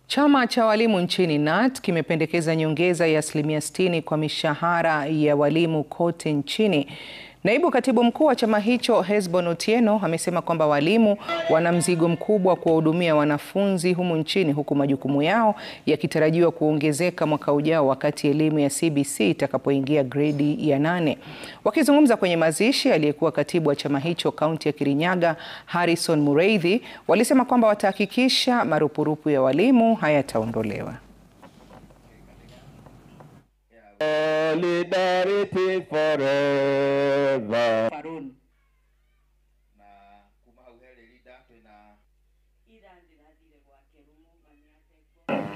Chama cha walimu nchini KNUT kimependekeza nyongeza ya 60% kwa mishahara ya walimu kote nchini. Naibu katibu mkuu wa chama hicho Hesbon Otieno amesema kwamba walimu wana mzigo mkubwa kuwahudumia wanafunzi humu nchini, huku majukumu yao yakitarajiwa kuongezeka mwaka ujao wakati elimu ya CBC itakapoingia gredi ya 8. Wakizungumza kwenye mazishi, aliyekuwa katibu wa chama hicho kaunti ya Kirinyaga Harrison Mureithi walisema kwamba watahakikisha marupurupu ya walimu hayataondolewa. Solidarity forever.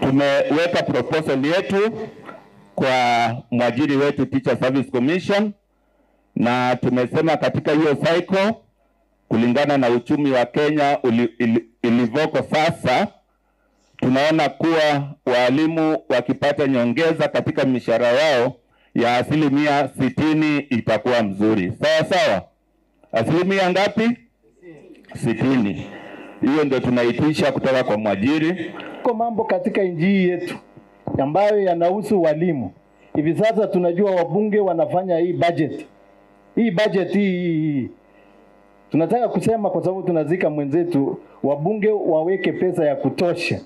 Tumeweka proposal yetu kwa mwajiri wetu Teacher Service Commission, na tumesema katika hiyo cycle kulingana na uchumi wa Kenya ilivoko sasa, tunaona kuwa walimu wakipata nyongeza katika mishahara yao ya 60% itakuwa mzuri. Sawa sawa? Asilimia ngapi? 60. Hiyo ndio tunaitisha kutoka kwa mwajiri. Kwa mambo katika nchi yetu ambayo yanahusu walimu. Hivi sasa tunajua wabunge wanafanya hii budget. Hii tunataka kusema, kwa sababu tunazika mwenzetu, wabunge waweke pesa ya kutosha,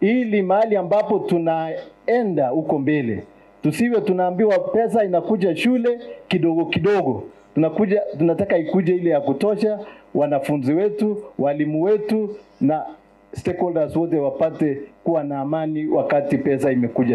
ili mahali ambapo tunaenda huko mbele tusiwe tunaambiwa pesa inakuja shule kidogo kidogo. Tunataka ikuje ile ya kutosha, wanafunzi wetu, walimu wetu na stakeholders wote wapate kuwa na amani wakati pesa imekuja.